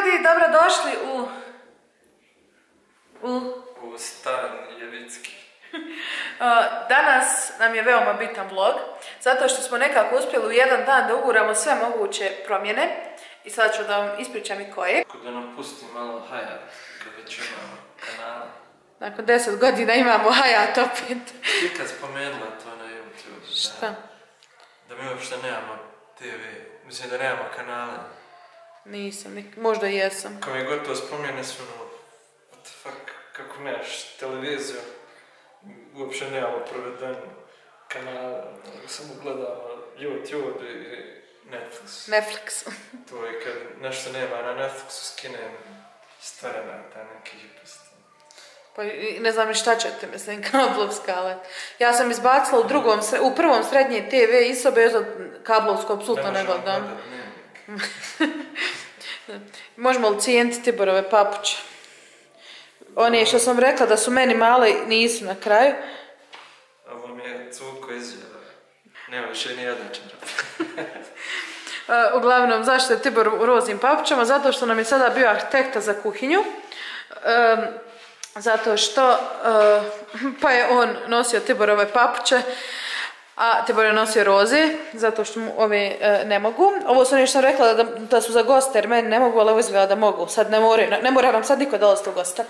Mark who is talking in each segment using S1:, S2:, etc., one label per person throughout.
S1: ljudi, dobrodošli
S2: u Stari Jevicki.
S1: Danas nam je veoma bitan vlog, zato što smo nekako uspjeli u jedan dan da uguramo sve moguće promjene i sad ću da vam ispričam i koje.
S2: Kako da nam pusti malo Hayat, kad već imamo kanale.
S1: Nakon 10 godina imamo Hayat opet.
S2: Ti kad spomenula to na YouTube,
S1: šta?
S2: Da mi uopšte nemamo TV, mislim da nemamo kanale.
S1: Nisam, možda i jesam.
S2: Kao mi gotovo spomene su what the fuck, kako nemaš televiziju, uopšte nemamo provedenu kanale, samo gledamo YouTube i Netflix. To je kad nešto nema na Netflixu skinem starena, taj neki žiposti.
S1: Pa ne znam ni šta ćete, mislim, kablovska, ali... Ja sam izbacila u prvom srednje TV iz sobe, kablovsko, apsolutno ne gledam. Možemo li cijeniti Tiborove papuče? One što sam rekla da su meni male, nisu na kraju.
S2: Ovo mi je cuko izjela. Nema više ni jedan čarap.
S1: Uglavnom, zašto je Tibor u roznim papučama? Zato što nam je sada bio arhitekta za kuhinju. Zato što pa je on nosio Tiborove papuče, a Tibor je nosio roze, zato što mu ove ne mogu. Ovo sam nešto rekla da su za goste, jer meni ne mogu, ali ovo izgleda da mogu. Sad ne mora nam sad niko dolaziti u gosta.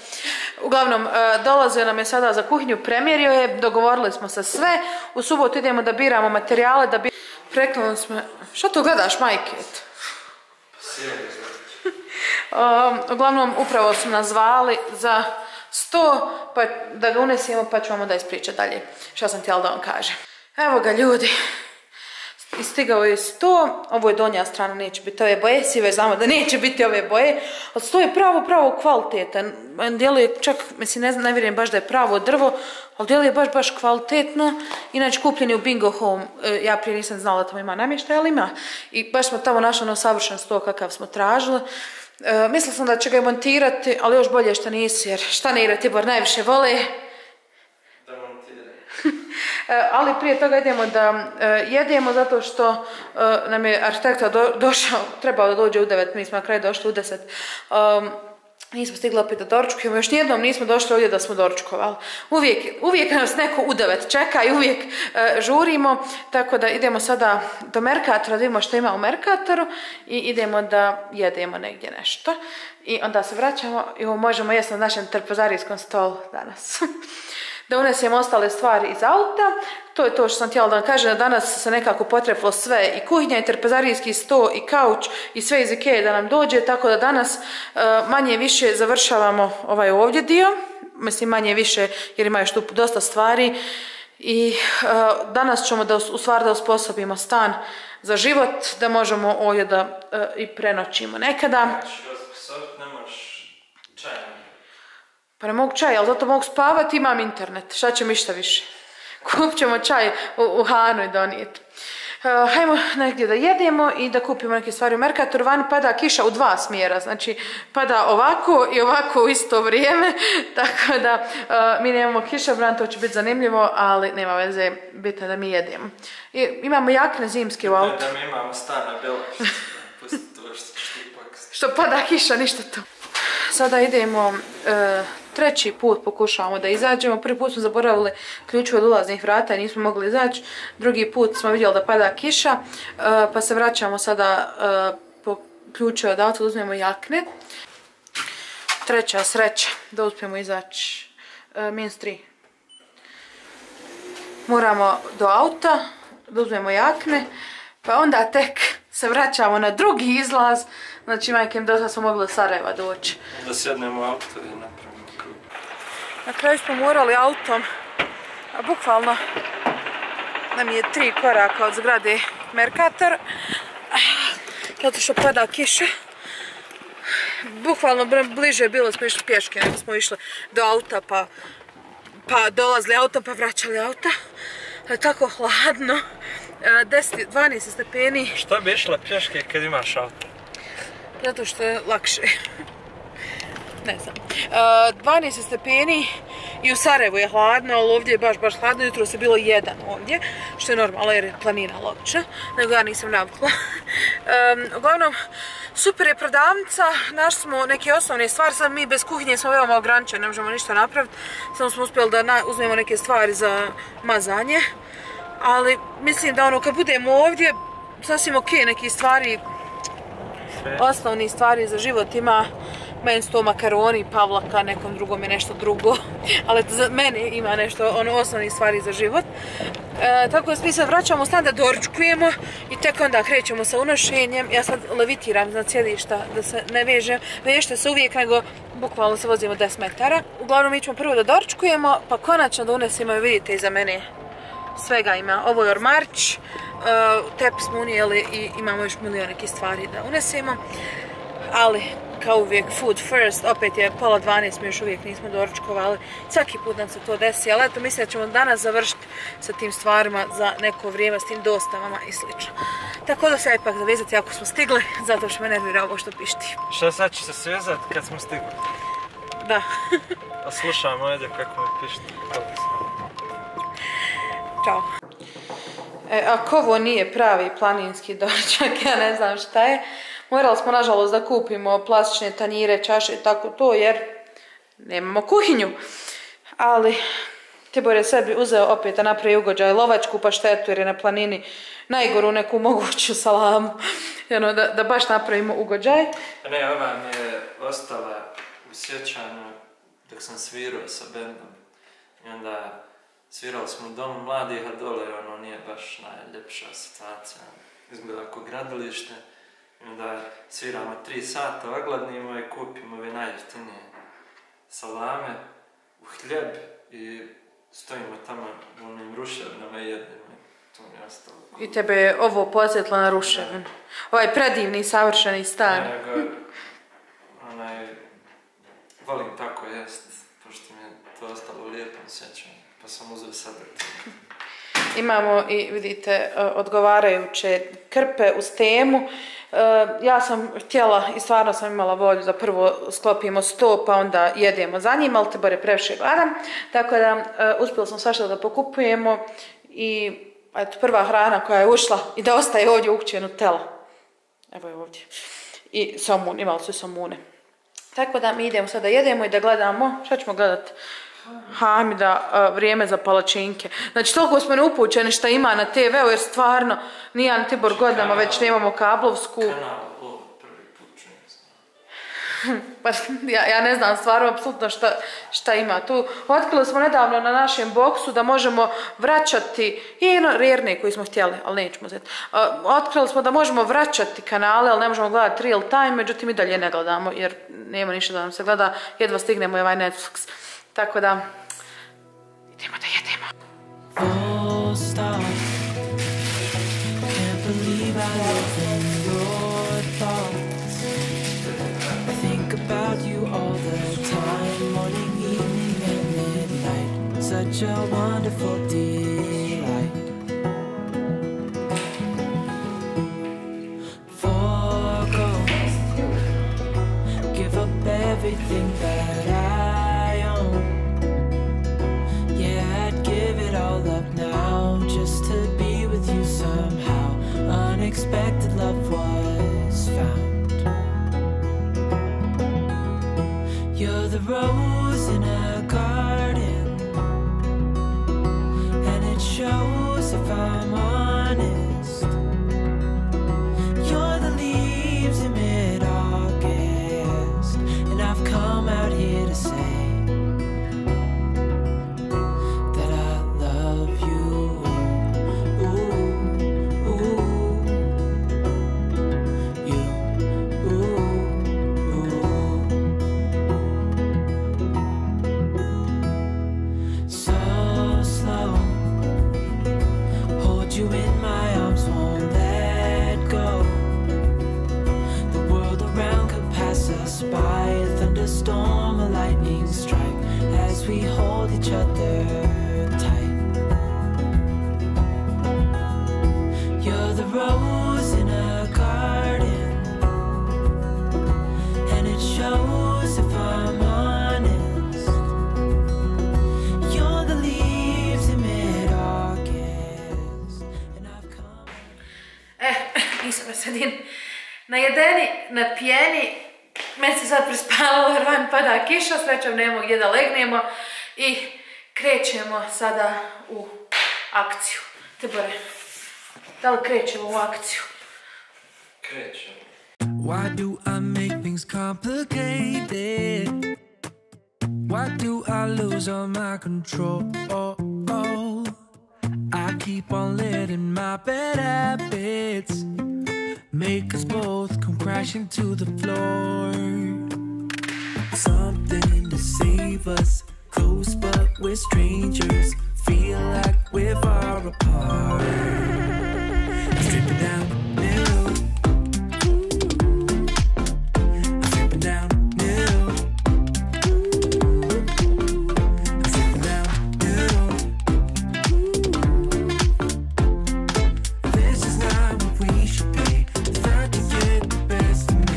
S1: Uglavnom, dolazio nam je sada za kuhinju, premjerio je, dogovorili smo se sve. U subotu idemo da biramo materijale, da bi... Preknuli smo... Što tu gledaš, majke? Uglavnom, upravo su nas zvali za 100, pa da ga unesimo, pa ću vam onda ispričati dalje što sam htjela da vam kažem. Evo ga, ljudi, stigao je 100, ovo je donja strana, neće biti ove boje, svi već znamo da neće biti ove boje, ali 100 je pravo kvalitetan, djeluje čak, mislim, ne vjerujem baš da je pravo drvo, ali djeluje baš kvalitetno, inače kupljen je u Bingo Home, ja prije nisam znala da tamo ima namještaj, ali ima, i baš smo tamo našli ono savršen sto kakav smo tražili. Mislila sam da će ga montirati, ali još bolje što nisi, jer Štanira Tibor najviše vole. Ali prije toga idemo da jedemo, zato što nam je arhitekta došao, trebao da dođe u 9, mi smo na kraju došli u 10. Nismo stigli opet da doručkujemo, još nijednom nismo došli ovdje da smo doručkovali. Uvijek nas neko u 9 čeka i uvijek žurimo, tako da idemo sada do Merkatora, da vidimo što ima u Merkatoru i idemo da jedemo negdje nešto. I onda se vraćamo i možemo jesti na našem trpezarijskom stolu danas. Da unesemo ostale stvari iz auta. To je to što sam htjela da vam kažem, da danas se nekako potrefilo sve, i kuhinja, i trpezarijski sto, i kauč, i sve iz Ikea da nam dođe, tako da danas manje više završavamo ovaj ovdje dio, mislim manje više jer ima još tu dosta stvari, i danas ćemo u stvari da osposobimo stan za život, da možemo ovdje da i prenoćimo nekada. Pa ne mogu čaj, ali zato mogu spavati, imam internet. Šta će mi šta više? Kupit ćemo čaj u Hanu i donijeti. Hajmo negdje da jedemo i da kupimo neke stvari u Merkatoru. Vani pada kiša u 2 smjera, znači pada ovako i ovako u isto vrijeme, tako da mi nemamo kišobran, to će biti zanimljivo, ali nema veze, bitno da mi jedemo. Imamo jakne zimske u autu.
S2: Da mi imamo stan na Belaš, pusti to što ćeš ti paksti.
S1: Što pada kiša, ništa to. Sada idemo, 3. put pokušavamo da izađemo. Prvi put smo zaboravili ključeve od ulaznih vrata i nismo mogli izaći. Drugi put smo vidjeli da pada kiša, pa se vraćamo sada po ključeve od auta, da uzmemo jakne. 3. sreća da uspijemo izaći, minus 3. Moramo do auta, da uzmemo jakne, pa onda tek se vraćamo na drugi izlaz. Znači, majke, dosta smo mogli do Sarajeva doći.
S2: Da sjednemo u auto i napravimo krug.
S1: Na kraju smo morali autom, a bukvalno nam je 3 koraka od zgrade Merkator, zato što pada kiša. Bukvalno bliže bilo smo išli pješke, nego smo išli do auta, pa dolazili autom, pa vraćali auta. Tako hladno, 12 stepeni.
S2: Što bi išla pješke kad imaš auto?
S1: Zato što je lakše. Ne znam. 12 stepeni i u Sarajevu je hladno, ali ovdje je baš hladno. Jutro se bilo 1 ovdje, što je normalno jer je planina logično, nego ja nisam navikla. Uglavnom, Super je prodavnica, našli smo neke osnovne stvari, sad mi bez kuhinje smo veoma ograničeni, ne možemo ništa napraviti, samo smo uspjeli da uzmemo neke stvari za mazanje, ali mislim da ono kad budemo ovdje, sasvim ok, neki stvari, osnovni stvari za život ima, meni su to makaroni, pavlaka, nekom drugom je nešto drugo, ali za mene ima nešto, ono, osnovnih stvari za život. Tako da mi sad vraćamo stan da doručkujemo i tek onda krećemo sa unošenjem. Ja sad levitiram iznad sjedišta da se ne vežete se uvijek, nego bukvalno se vozimo 10 metara. Uglavnom mi ćemo prvo da doručkujemo, pa konačno da unesemo, vidite iza mene svega ima. Ovo je ormarić, tep smo unijeli i imamo još milion nekih stvari da unesemo. Ali, kao uvijek, food first, opet je 11:30, mi još uvijek nismo doručkovali. Svaki put nam se to desi, ali eto, mislim da ćemo danas završiti sa tim stvarima za neko vrijeme, s tim dostavama i slično. Tako da se ipak zavezati ako smo stigli, zato što me nervira ovo što pišti.
S2: Šta sad će se svezati kad smo stigli?
S1: Da.
S2: A slušamo, ajde kako me pišti.
S1: Ćao. Ako ovo nije pravi planinski doručak, ja ne znam šta je. Morali smo, nažalost, da kupimo plastične tanjire, čaše i tako to, jer nemamo kuhinju. Ali Tibor je sebi uzeo opet da napravi ugođaj, lovačku paštetu, jer je na planini najgoru neku moguću salamu. Da baš napravimo ugođaj.
S2: Ne, ova mi je ostala u sjećanju dok sam svirao sa bendom. I onda svirali smo u domu mladih, a dole ono nije baš najljepša situacija. Izgleda ako gradilište. I onda sviramo 3 sata, ogladnimo i kupimo ove najjeftinije salame u hljeb i stojimo tamo u onim ruševnama i jedemo. To mi je ostalo.
S1: I tebe je ovo podsjetilo na ruševinu. Ovaj predivni, savršeni stan.
S2: Ne, nego, volim tako jest, pošto mi je to ostalo u lijepom sjećanju, pa sam uzeo sadrti.
S1: Imamo i, vidite, odgovarajuće krpe uz temu. Ja sam htjela i stvarno sam imala volju da prvo sklopimo sto pa onda jedemo za njim, ali Tibor je previše gladan. Tako da uspjeli smo svašta da pokupujemo i eto, prva hrana koja je ušla i da ostaje ovdje u kući je Nutella. Evo je ovdje. I somun, imali su somune. Tako da mi idemo sad da jedemo i da gledamo, šta ćemo gledati? Hamida, vrijeme za palačinke. Znači, toliko smo neupućeni šta ima na TV-u, jer stvarno nijedan Tibor godinama već nemamo kablovsku.
S2: Kanal, ovo prvi put čujem.
S1: Pa ja ne znam stvarno apsolutno šta ima tu. Otkrili smo nedavno na našem boksu da možemo vraćati i rerne koji smo htjeli, ali nećemo uzeti. Otkrili smo da možemo vraćati kanale, ali ne možemo gledati real time, međutim i dalje ne gledamo jer nema ništa da nam se gleda, jedva stignemo i ovaj Netflix. Tako da, idemo da jedemo.
S3: Full stop. Can't believe I live in your thoughts. I think about you all the time, morning, evening, and midnight. Such a wonderful delight. Forgo, give up everything that I own. Give it all up now, just to be with you somehow. Unexpected love was found. You're the rose in a garden, and it shows if I'm honest. You're the leaves in mid-August, and I've come out here to say we hold each other tight. You're the rose in a garden, and it shows if I'm honest. You're the leaves in mid-August, and I've come.
S1: Nisam Veselin. najedeni, napijeni, meni se sad prispavalo jer van pada kiša, srećom nemamo gdje da legnemo i krećemo sada u akciju. Tibore, da li krećemo u akciju?
S2: Krećemo.
S3: Why do I make things complicated? Why do I lose all my control? I keep on letting my bad habits make us both come crashing to the floor. Something to save us, close but we're strangers. Feel like we're far apart. Strip it down, new. Strip it down, new. Strip it down, new. This is not what we should be. Start to get the best of me.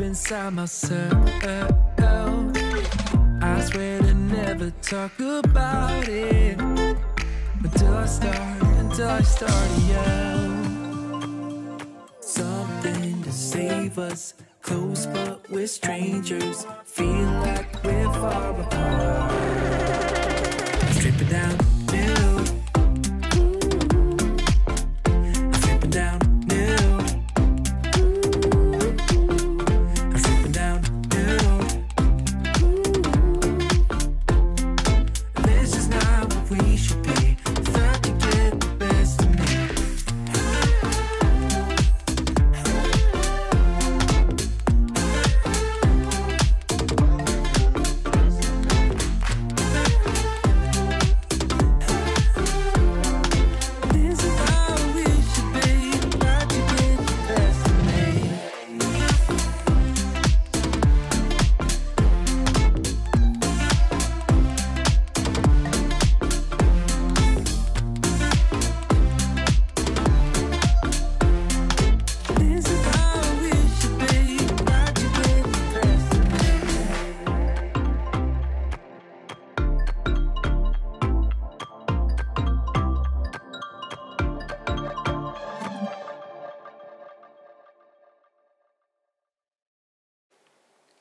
S3: Inside myself, I swear to never talk about it until I start to yell. Something to save us, close but we're strangers. Feel like we're far apart. Strip it down, new. Strip it down.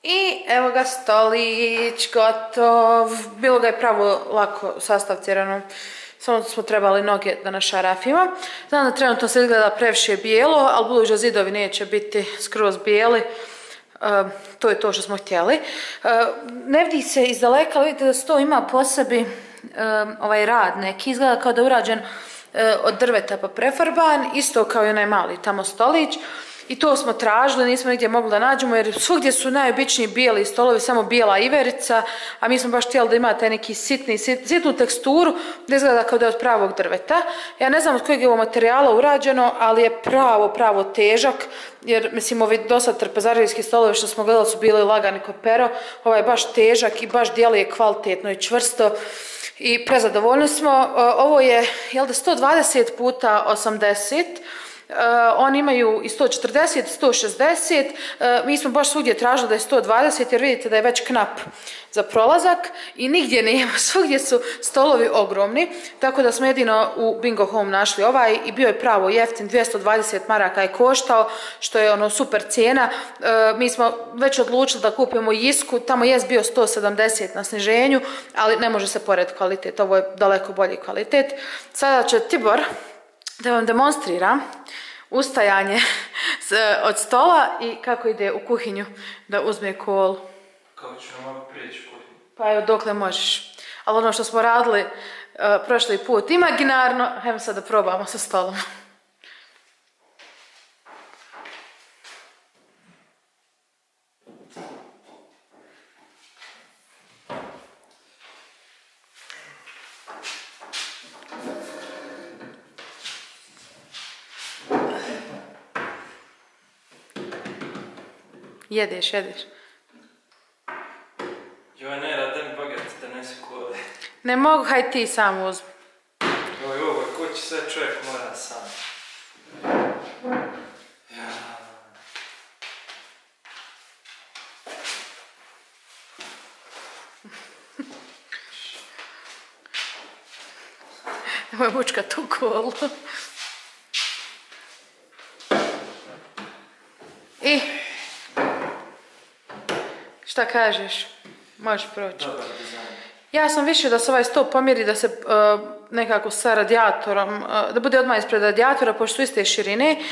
S1: I evo ga stolić, gotov. Bilo ga je pravo lako sastaviti jer samo smo trebali noge da našarafimo. Znam da trenutno se izgleda previše bijelo, ali budući da zidovi neće biti skroz bijeli, to je to što smo htjeli. Ne vidi se iz daleka, ali vidite da sto ima po sebi ovaj rad neki. Izgleda kao da je urađen od drveta pa prefarban, isto kao i onaj mali tamo stolić. I to smo tražili, nismo nigdje mogli da nađemo jer svugdje su najobičniji bijeli stolovi, samo bijela iverica, a mi smo baš htjeli da ima taj neki sitnu teksturu, da izgleda kao da je od pravog drveta. Ja ne znam od kojeg je ovo materijala urađeno, ali je pravo težak, jer mislim ovi dosad trpezarijski stolovi što smo gledali su bili lagani ko pero, ovaj je baš težak i baš djeluje kvalitetno i čvrsto. I prezadovoljni smo. Ovo je, jel da, 120 puta 80. Oni imaju i 140, 160, mi smo baš svugdje tražili da je 120 jer vidite da je već knap za prolazak i nigdje nema, svugdje su stolovi ogromni, tako da smo jedino u Bingo Home našli ovaj i bio je pravo jeftin, 220 maraka je koštao, što je ono super cijena. Mi smo već odlučili da kupimo Jisku, tamo je bio 170 na sniženju, ali ne može se porediti kvalitet, ovo je daleko bolji kvalitet. Sada će Tibor da vam demonstrira ustajanje od stola i kako ide u kuhinju da uzme kolu.
S2: Kako ćemo vam prijeći u kuhinju?
S1: Pa evo dokle možeš. Ali ono što smo radili prošli put imaginarno, hajmo sad da probamo sa stolom. Jedeš.
S2: Joj, ne, daj mi baget.
S1: Ne mogu, haj ti sam uzmi.
S2: Ovo, kući sve čovjek mora sam. Ja.
S1: Nemoj mučkat u kolu. I? Šta kažeš? Možeš proći.
S2: Dobar dizajn.
S1: Ja sam više da se ovaj stol pomjeri, da se nekako sa radijatorom, da bude odmah ispred radijatora, pošto su iste širine,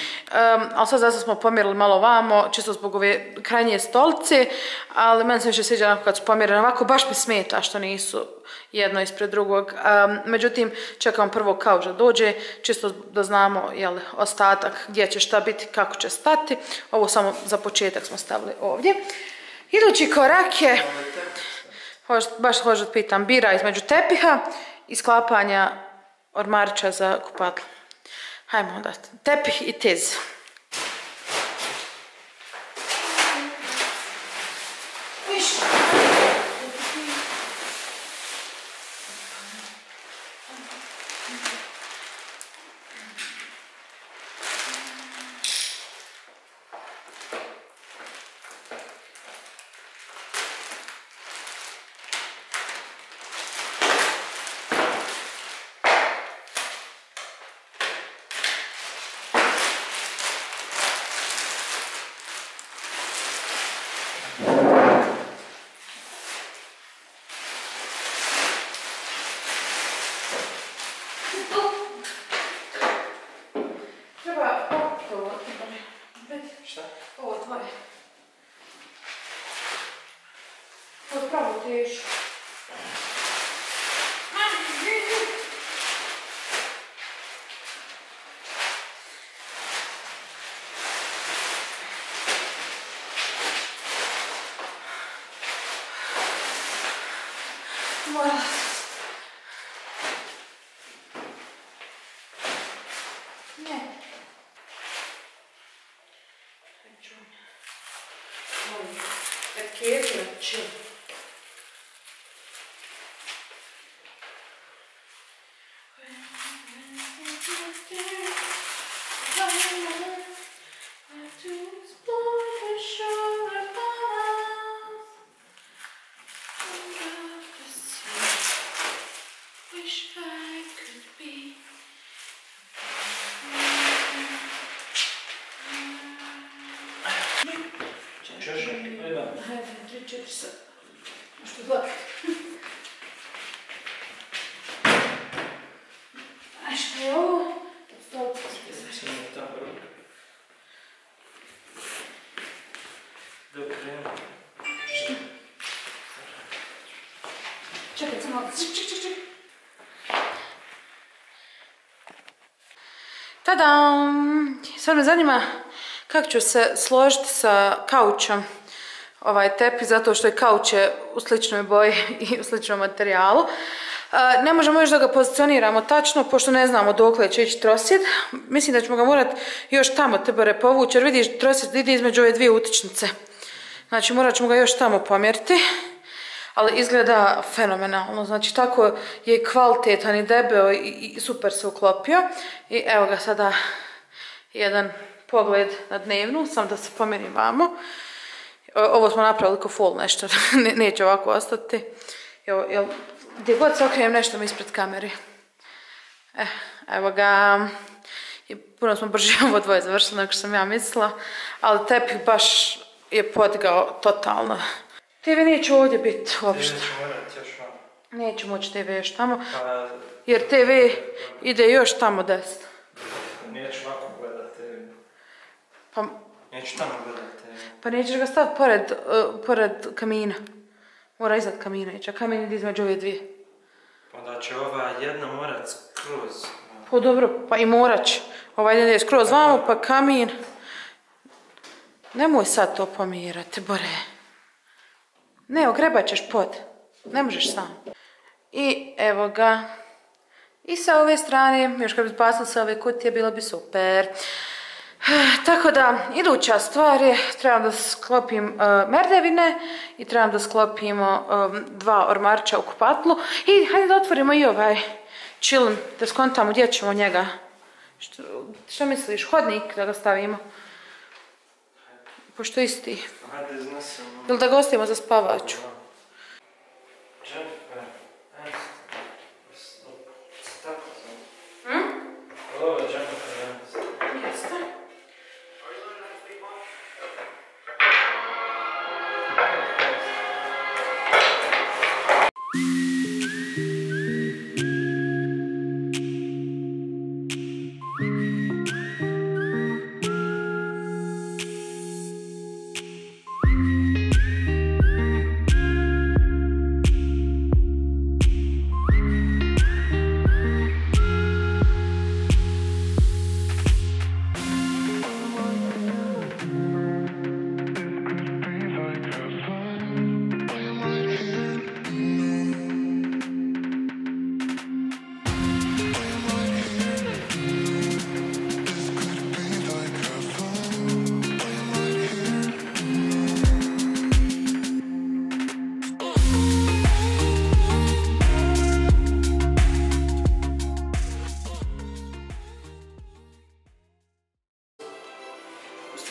S1: ali sad zato smo pomjerili malo vamo, čisto zbog ove krajnje stolice, ali meni se više sviđa onako kad su pomjerene ovako, baš mi smeta što nisu jedno ispred drugog. Međutim, čekam prvo kauč da dođe, čisto da znamo ostatak gdje će šta biti, kako će stati. Ovo samo za početak smo stavili ovdje. Idući korak je... Baš hoću da pitam, bira između tepiha i sklapanja ormarića za kupatlo. Hajmo onda, tepih i tez. Tadam! Sad me zanima kako ću se složiti sa kaučom ovaj tepih, zato što je kauč je u sličnoj boji i u sličnom materijalu. Ne možemo još da ga pozicioniramo tačno, pošto ne znamo dokle će ići trosjed. Mislim da ćemo ga morati još tamo tebore povući, jer vidiš trosjed ide između ove dvije utičnice. Znači morat ćemo ga još tamo pomjeriti. Ali izgleda fenomenalno, znači tako je kvalitetan i debeo i super se uklopio. I evo ga sada jedan pogled na dnevnu, sam da se pomjerim vamo. Ovo smo napravili ko full nešto, neće ovako ostati. Gdje god se okrenem nešto mi ispred kamere. Evo ga, puno smo brže ovo dvoje završili nego što sam ja mislila, ali tepih baš je podigao totalno. TV neće ovdje biti uopšte. Neću moći TV još tamo, jer TV ide još tamo desno.
S2: Neću ovako gledat TV.
S1: Pa,
S2: neću tamo gledat TV.
S1: Pa nećeš ga staviti pored kamina. Mora iznad kamina ići, a kamin ide između ove dvije.
S2: Onda će ova jedna morat skroz.
S1: Pa dobro, pa i morat će. Ovaj ide skroz vamo, pa kamin. Nemoj sad to pomirati, Bore. Ne, ogrebat ćeš pod. Ne možeš sam. I evo ga. I sa ove strane, još kad bi spasili sa ove kutije, bilo bi super. Tako da, iduća stvar je, trebam da sklopim merdevine i trebam da sklopimo 2 ormarča u kupatlu i hajde da otvorimo i ovaj čiln, da skontamo gdje ćemo njega. Što misliš, hodnik da ga stavimo? Pošto isti.
S2: Hajde iznesemo.
S1: Ili da ga ostavimo za spavaču?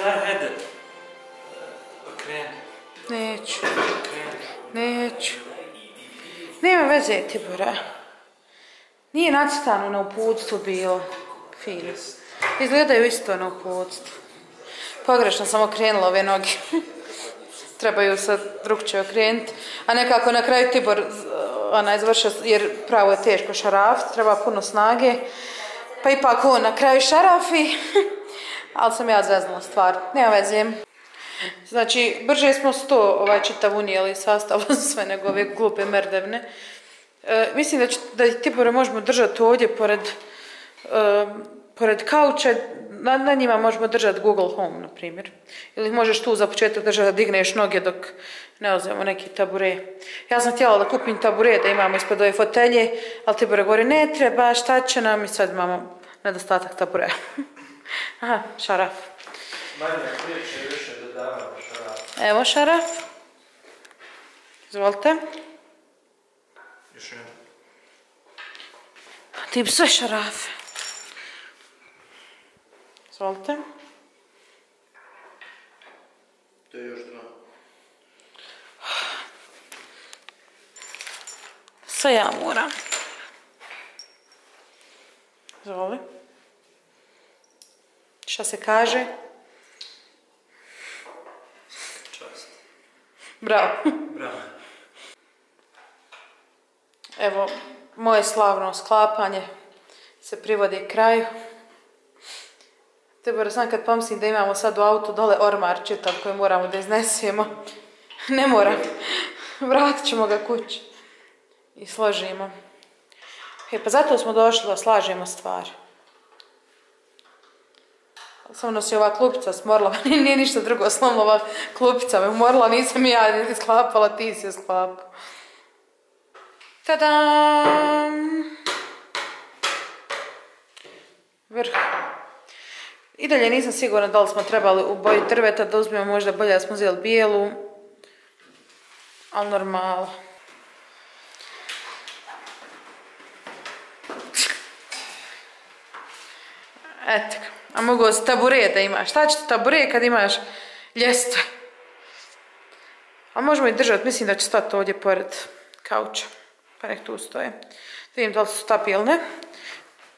S2: Hajde. Okreni.
S1: Neću. Neću. Nema veze, Tibora. Nije nacrtano na uputstvu bilo. Fino. Izgledaju isto na uputstvu. Pogrešno sam okrenula ove noge. Trebaju sad drugčije okrenuti. A nekako na kraju Tibor izvršio, jer pravo je teško šaraf, treba puno snage. Pa ipak on na kraju šarafi. Ali sam ja zeznula stvar. Nema veze. Znači, brže smo 100 čitav unijeli sastav sve nego ove glupe merdevne. Mislim da Tibore možemo držati ovdje pored kauča. Na njima možemo držati Google Home, na primjer. Ili možeš tu za početak držati da digneš noge dok ne uzmemo neki tabure. Ja sam htjela da kupim tabure da imamo ispod ove fotelje, ali Tibore govori ne treba, šta će nam, i sad imamo nedostatak tabure. Aha, šaraf.
S2: Manje priče više dodavamo šaraf.
S1: Evo šaraf. Izvolite.
S2: Još jedan.
S1: Ti sve šarafe. Izvolite.
S2: To je još 2.
S1: Sve ja moram. Izvoli. Šta se kaže?
S2: Čast.
S1: Bravo.
S2: Bravo.
S1: Evo, moje slavno sklapanje se privodi kraju. Tebora, sam kad pomislim da imamo sad u autu dole ormar čitav koji moramo da iznesemo. Ne moram. Vratit ćemo ga kući. I složimo. Pa zato smo došli da slažemo stvari. Samo nosi ova klupica smorlava, nije ništa drugo, slomila ova klupica me umorila, nisam ja niti sklapala, ti si je sklapao. Tadam! Vrh. I dalje nisam sigurna da li smo trebali u boji drveta, da uzmemo možda bolje da smo uzeli bijelu, ali normalno. Eto ga. A mogu si tabure da imaš. Šta će ti tabure kad imaš ljestve? A možemo i držati. Mislim da će stati ovdje pored kauča. Pa nek tu stoje. Vidim da li su stabilne.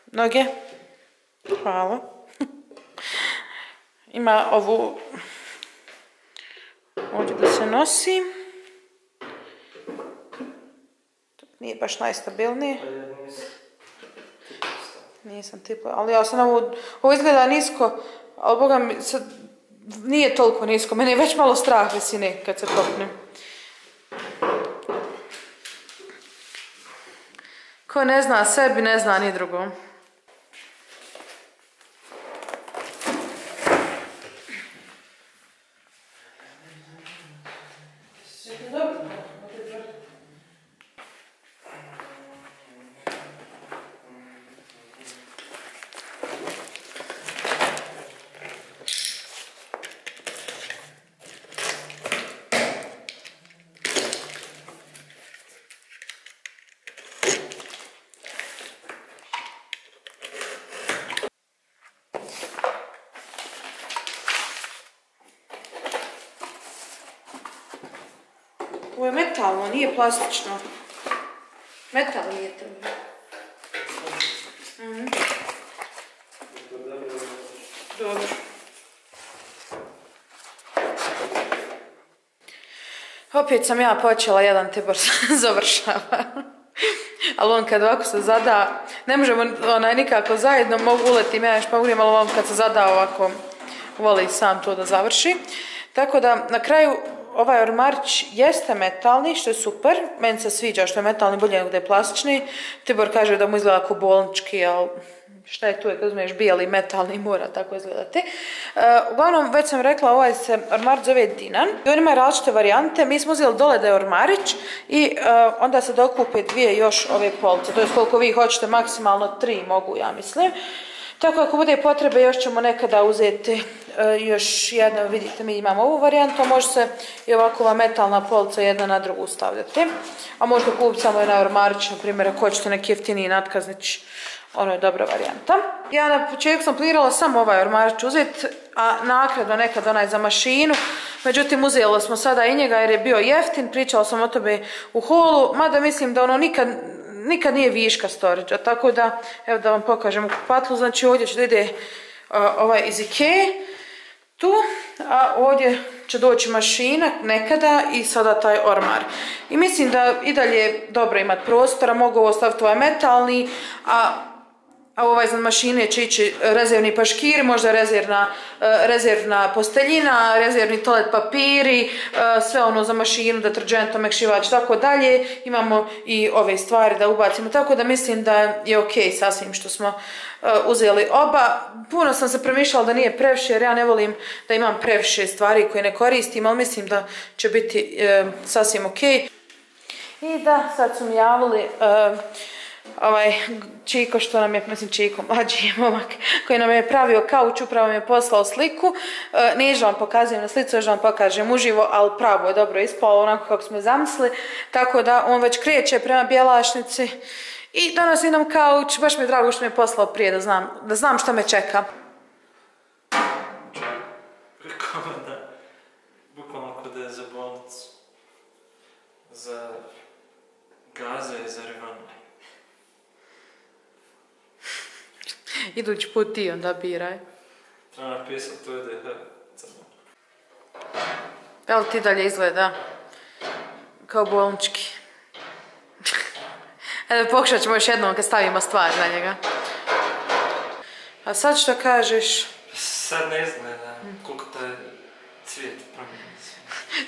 S1: Noge. Hvala. Ima ovu ovdje da se nosi. Nije baš najstabilnije. Nisam tipa, ali ja sam ovo izgleda nisko, ali boga mi sad nije toliko nisko, meni je već malo strah visine kad se kopnem. Ko ne zna sebi, ne zna ni drugom. metalno, nije plastično. Metal nije to. Dobro. Opet sam ja počela, jedan Tibor završava. Ali on kad ovako se zada, ne možemo nikako zajedno, mogu uletim ja još pogrijem, ali on kad se zada ovako, voli sam to da završi. Tako da na kraju ovaj ormarić jeste metalni, što je super. Meni se sviđa što je metalni, bolje nego da je plastični. Tibor kaže da mu izgleda ako bolnički, ali šta je tu, kad uzmeš bijeli metalni, mora tako izgledati. Uglavnom, već sam rekla, ovaj se ormarić zove Dinan. I on ima različite varijante. Mi smo uzeli dole da je ormarić i onda se dokupe dvije još ove police. To je koliko vi hoćete, maksimalno 3 mogu, ja mislim. Tako ako bude potrebe, još ćemo nekada uzeti još jedno, vidite, mi imamo ovu varijantu, može se i ovako ova metalna polica jedna na drugu stavljati. A možete kupiti samo jedan ormarić, na primjer, ako hoćete neki jeftiniji natkaznić, ono je dobra varijanta. Ja na početku sam planirala samo ovaj ormarić uzeti, a naknadno nekad onaj za mašinu. Međutim, uzeli smo sada i njega jer je bio jeftin, pričala sam o tome u holu, mada mislim da ono nikad nije viška storage, tako da, evo da vam pokažem u kupatlu, znači ovdje će da ide ovaj iz Ikea, tu, a ovdje će doći mašina nekada i sada taj ormar. I mislim da i dalje dobro imati prostora, mogu ovo staviti ovaj metalni, a ovaj za mašine će ići rezervni paškiri, možda rezervna posteljina, rezervni toalet papiri, sve ono za mašinu, deterđent, omekšivač, tako dalje. Imamo i ove stvari da ubacimo, tako da mislim da je ok sasvim što smo uzeli oba. Puno sam se premišljala da nije previše, jer ja ne volim da imam previše stvari koje ne koristim, ali mislim da će biti sasvim ok. I da, sad su mi javili ovaj Čiko, što nam je, mislim Čiko, mlađi je momak, koji nam je pravio kauč, upravo mi je poslao sliku. Neću vam pokazujem na slicu, još vam pokažem uživo, ali pravo je dobro ispalo, onako kako smo zamislili. Tako da on već kreće prema Bjelašnici i donosi nam kauč. Baš mi je drago što mi je poslao prije da znam što me čeka.
S2: Rekao da, bukvalno kod je za bolnicu, za Gaza i za Rivanu.
S1: Idući put ti onda biraj.
S2: Treba napisati to EDH.
S1: Jel ti dalje izgleda kao bolnički? Evo, pokušat ćemo još jednom kad stavimo stvar na njega. A sad što kažeš?
S2: Sad ne izgleda koliko taj cvijet promijeni.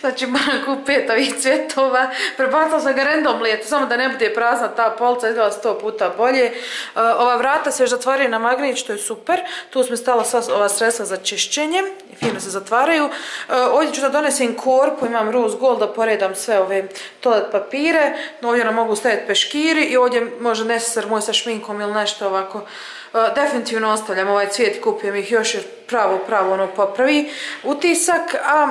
S1: Znači, moram kupiti 5 ovih cvjetova. Prebacila sam ga random lijetu, samo da ne bude prazna ta polica, izgleda 100 puta bolje. Ova vrata se još zatvaraju na magnet, što je super. Tu smo stala sva ova sredstva za čišćenje. Fino se zatvaraju. Ovdje ću da donesem korpu, imam rose gold, da poredam sve ove toalet papire. Ovdje nam mogu staviti peškiri i ovdje može neseser moj sa šminkom ili nešto ovako. Definitivno ostavljam ovaj cvijet, kupujem ih još jer pravo ono popravi utisak, a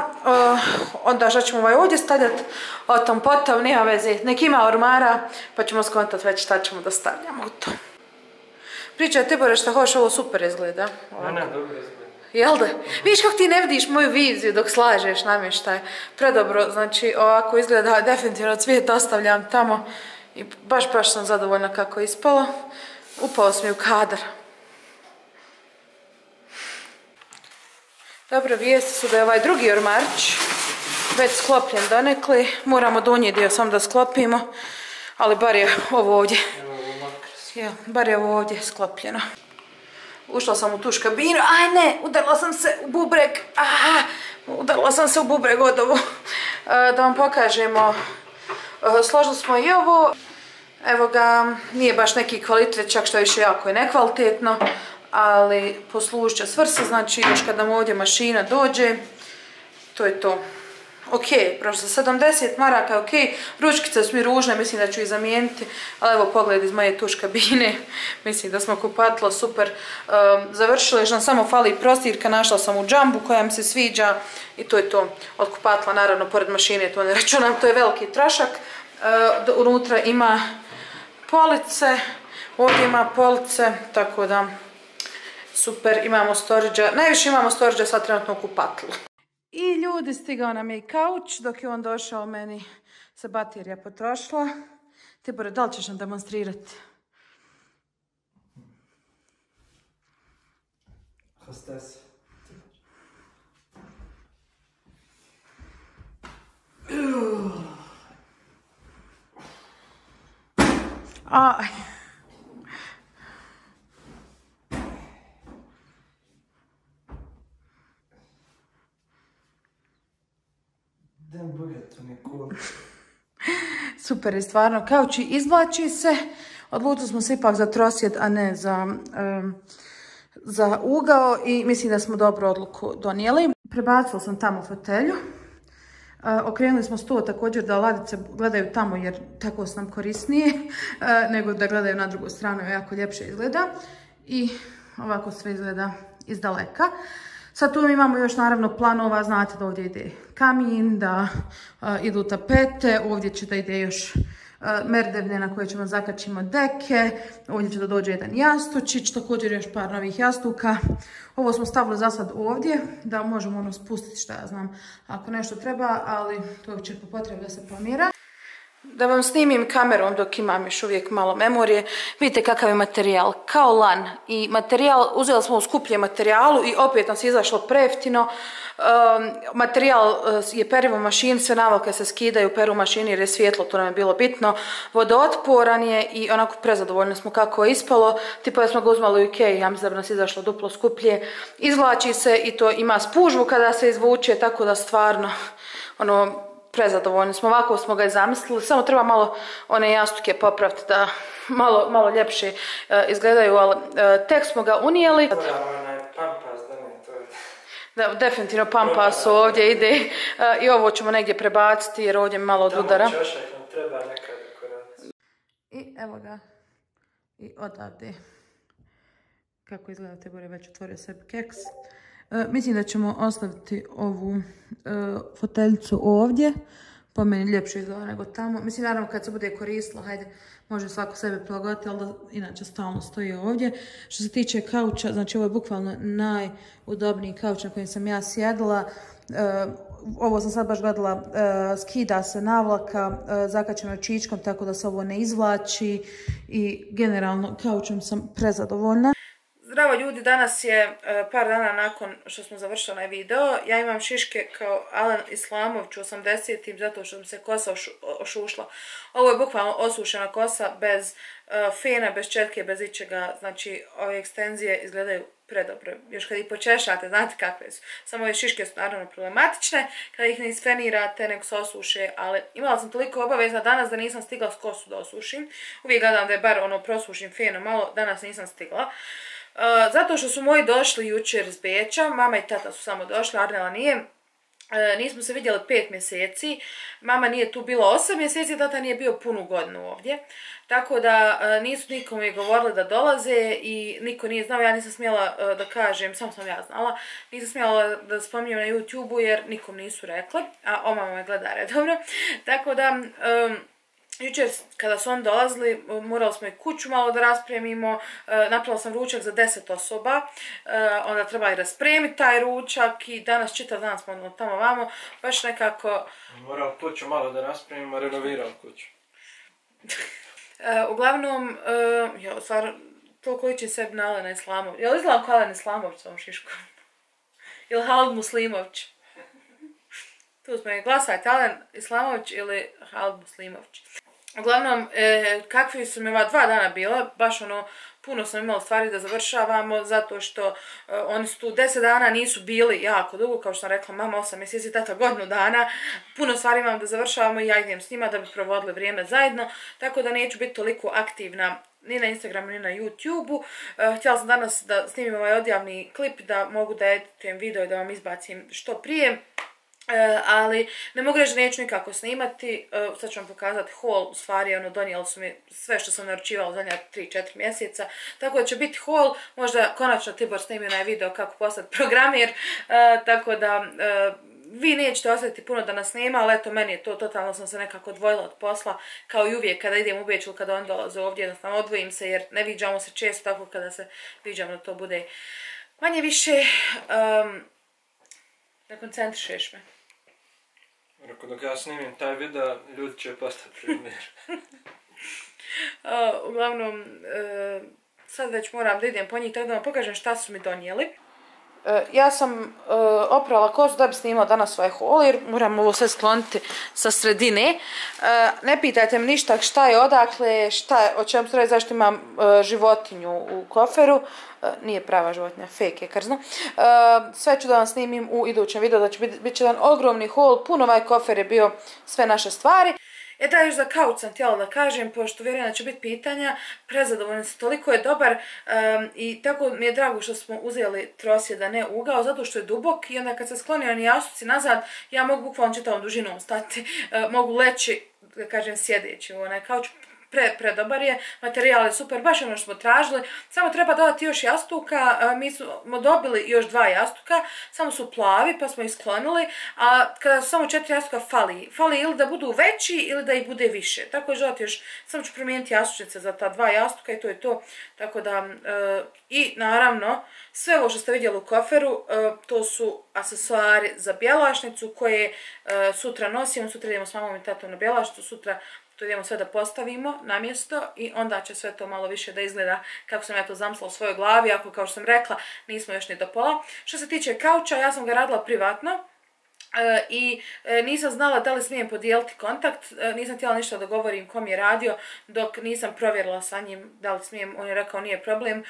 S1: onda što ćemo ovaj ovdje stavljati, o tom potom, nema veze, nek ima ormara, pa ćemo skontati već šta ćemo da stavljamo u to. Pričaj Tibore šta hoš, ovo super izgleda.
S2: Ne, dobro izgleda.
S1: Jel da? Vidiš kako ti ne vidiš moju viziju dok slažeš namještaj. Predobro, znači ovako izgleda, definitivno cvijet ostavljam tamo i baš sam zadovoljna kako je ispalo. Upao sam mi u kadar. Dobro, vijesti su da je ovaj drugi ormarić već sklopljen donekli. Moramo donji dio samo da sklopimo, ali bar je ovo ovdje. Bar je ovo ovdje sklopljeno. Ušla sam u tuš kabinu. Aj ne, udarila sam se u bubreg. Udarila sam se u bubreg od ovo. Da vam pokažemo. Složili smo i ovo. Evo ga, nije baš neki kvalitet, čak što više jako je nekvalitetno, ali poslužit će svrsi, znači još kad nam ovdje mašina dođe, to je to. Ok, prošlo za 70 maraka, ok, ručkice su mi ružne, mislim da ću ih zamijeniti, ali evo pogled iz moje tuš kabine, mislim da smo kupatilo super završili, još nam samo fali prostirka, našla sam u džambu koja mi se sviđa i to je to od kupatila, naravno pored mašine, to ne računam, to je veliki trašak, unutra ima police, ovdje ima police, tako da super, imamo storage-a, najviše imamo storage-a sad trenutno u kupatlu. I ljudi, stigao nam je i kauč, dok je on došao meni se baterija potrošila. Tibore, da li ćeš nam demonstrirati?
S2: Hostess.
S1: Aj.
S2: Dan bogato mi je cool.
S1: Super je stvarno. Kauč izvlači se. Odlučili smo se ipak za trosjed, a ne za ugao i mislim da smo dobru odluku donijeli. Prebacila sam tamo fotelju. Okrenuli smo sto također da ladice gledaju tamo jer tako su nam korisnije nego da gledaju na drugu stranu, jako ljepše izgleda. I ovako sve izgleda iz daleka. Sad tu imamo još naravno planova, znate da ovdje ide kamin, da idu tapete, ovdje će da ide još merdevne na koje ćemo zakačimo deke, ovdje će da dođe jedan jastučić, također još par novih jastuka. Ovo smo stavili za sad ovdje, da možemo ono spustiti šta ja znam ako nešto treba, ali to će po potrebi da se pomjera. Da vam snimim kamerom dok imam još uvijek malo memorije. Vidite kakav je materijal, kao lan. I materijal, uzeli smo u skuplje materijalu i opet nam se izašlo prejeftino. Materijal je perivo mašin, sve navalke se skidaju u peru mašini jer je svjetlo, to nam je bilo bitno. Vodootporan je i onako prezadovoljni smo kako je ispalo. Tipa da smo ga uzmali u Ikei, ja mislim da bi nas izašlo duplo skuplje. Izvlači se i to ima spužvu kada se izvuče, tako da stvarno ono, prezadovoljni smo, ovako smo ga i zamislili, samo treba malo one jastuke popraviti da malo ljepše izgledaju, ali tek smo ga unijeli. Da, definitivno pampas ovdje ide i ovo ćemo negdje prebaciti jer ovdje malo od udara. I evo ga, i odavde. Kako izgleda, Tibor već otvorio sebi keks. Mislim da ćemo ostaviti ovu foteljicu ovdje, po meni ljepše izgleda nego tamo. Mislim, naravno kad se bude koristila, hajde, može svako sebe prilagoditi, ali da inače stalno stoji ovdje. Što se tiče kauča, znači ovo je bukvalno najudobniji kauč na kojem sam ja sjedila. Ovo sam sad baš gledala, skida se navlaka, zakačeno je čičkom tako da se ovo ne izvlači i generalno kaučom sam prezadovoljna. Zdravo ljudi, danas je par dana nakon što smo završili onaj video. Ja imam šiške kao Alen Islamović u 80-im zato što mi se kosa ošušla. Ovo je bukvalno osušena kosa bez fena, bez četke, bez ičega. Znači ove ekstenzije izgledaju predobro. Još kad ih počešate, znate kakve su. Samo ove šiške su naravno problematične. Kada ih ne isfenirate, nego se osuše. Ali imala sam toliko obaveza danas da nisam stigla s kosu da osušim. Uvijek gledam da je bar ono prosušim fenom malo, danas nisam stigla. Zato što su moji došli jučer iz Beča, mama i tata su samo došli, Arnela nije. Nismo se vidjeli 5 mjeseci, mama nije tu bila 8 mjeseci, tata nije bio punu godinu ovdje. Tako da nisu nikome govorili da dolaze i niko nije znao, ja nisam smjela da kažem, samo sam ja znala. Nisam smjela da spominjem na YouTube-u jer nikom nisu rekli, a mama me gleda redovno. Tako da... Jučer kada su oni dolazili, morali smo i kuću malo da raspremimo, napravila sam ručak za 10 osoba, onda treba i raspremiti taj ručak i danas čitav dan smo tamo vamo, baš nekako...
S2: Morali kuću malo da raspremimo, renovirali kuću.
S1: Uglavnom, stvarno, toliko liči sebi na Alena Islamović. Jel izgledam kao Alen Islamović s ovom šiškom? Ili Halid Muslimović? Tu smo, glasajte Alen Islamović ili Halid Muslimović. Uglavnom, kakvi su mi ova 2 dana bila, baš ono, puno sam imala stvari da završavamo, zato što oni su tu 10 dana, nisu bili jako dugo, kao što sam rekla, mama 8 mjeseci, tata godinu dana, puno stvari imam da završavamo i ja idem s njima da bi provodili vrijeme zajedno, tako da neću biti toliko aktivna ni na Instagramu, ni na YouTube-u. Htjela sam danas da snimim ovaj odjavni klip, da mogu da editujem video i da vam izbacim što prije. Ali ne mogu reći da neću nikako snimati, sad ću vam pokazati haul, u stvari ono, donijeli su mi sve što sam naručivala zadnja 3-4 mjeseca, tako da će biti haul, možda konačno Tibor snimi onaj video kako postati programer, tako da vi nećete osjetiti puno da nas nema, ali eto meni je to, totalno sam se nekako odvojila od posla, kao i uvijek kada idem u Beč ili kada oni dolaze ovdje, jednostavno odvojim se jer ne viđamo se često, tako kada se viđamo da to bude manje više, ne koncentrišeš me.
S2: Rekao, dok ja snimim taj video, ljudi će postati primjer.
S1: Uglavnom, sad već moram da idem po njih, tako da vam pokažem šta su mi donijeli. Ja sam oprala kosu da bi snimala danas svoj haul, jer moram ovo sve skloniti sa sredine. Ne pitajte me ništa šta je odakle, o čemu se radi, zašto imam životinju u koferu. Nije prava životinja, fake je krzno. Sve ću da vam snimim u idućem videu, da će biti jedan ogromni haul, puno ovaj kofer je bio sve naše stvari. Da, još za kauč sam htjela da kažem, pošto vjerujem da će biti pitanja, prezadovoljna sam, toliko je dobar i tako mi je drago što smo uzeli trosjed, a ne ugao, zato što je dubok i onda kad se sklonio oni jastuci nazad, ja mogu bukvalno čitavom dužinom stati, mogu leći, da kažem, sjedeći u onaj kauč. Predobar je, materijal je super, baš ono što smo tražili, samo treba dodati još jastuka, mi smo dobili još 2 jastuka, samo su plavi pa smo ih sklonili, a kada su samo 4 jastuka fali ili da budu veći ili da ih bude više, tako je želati još, samo ću promijeniti jastučice za ta 2 jastuka i to je to, tako da, i naravno, sve ovo što ste vidjeli u koferu, to su aksesuari za bjelašnicu koje sutra nosimo, sutra idemo s mamom i tatom na bjelašnicu, sutra to idemo sve da postavimo na mjesto i onda će sve to malo više da izgleda kako sam ja to zamislila u svojoj glavi, ako kao što sam rekla nismo još ni do pola. Što se tiče kauča, ja sam ga radila privatno i nisam znala da li smijem podijeliti kontakt, nisam htjela ništa da govorim kom je radio dok nisam provjerila sa njim da li smijem, on je rekao nije problem,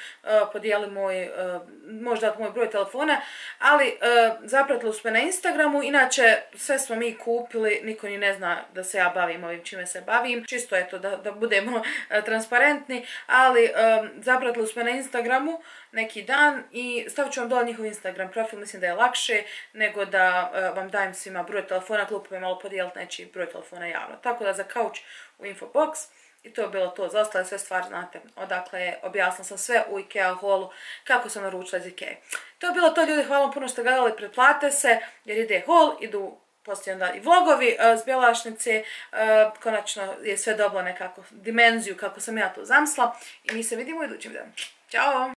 S1: podijeli možda moj broj telefona, ali zapratili smo na Instagramu, inače sve smo mi kupili, niko ni ne zna da se ja bavim ovim čime se bavim, čisto je to da budemo transparentni, ali zapratili smo na Instagramu neki dan i stavit ću vam dole njihov Instagram profil, mislim da je lakše nego da vam dajem svima broj telefona, glupo je malo podijeliti nečiji broj telefona javno. Tako da za kauč u infobox i to je bilo to, za ostale sve stvari znate odakle objasnila sam sve u IKEA haulu kako sam naručila iz IKEA. To je bilo to ljudi, hvala vam puno što ste gledali, pretplate se jer ide haul, idu poslije onda i vlogovi s bjelašnice, konačno je sve dobilo nekako dimenziju kako sam ja to zamislila i mi se vidimo u idućem videu. Ćao!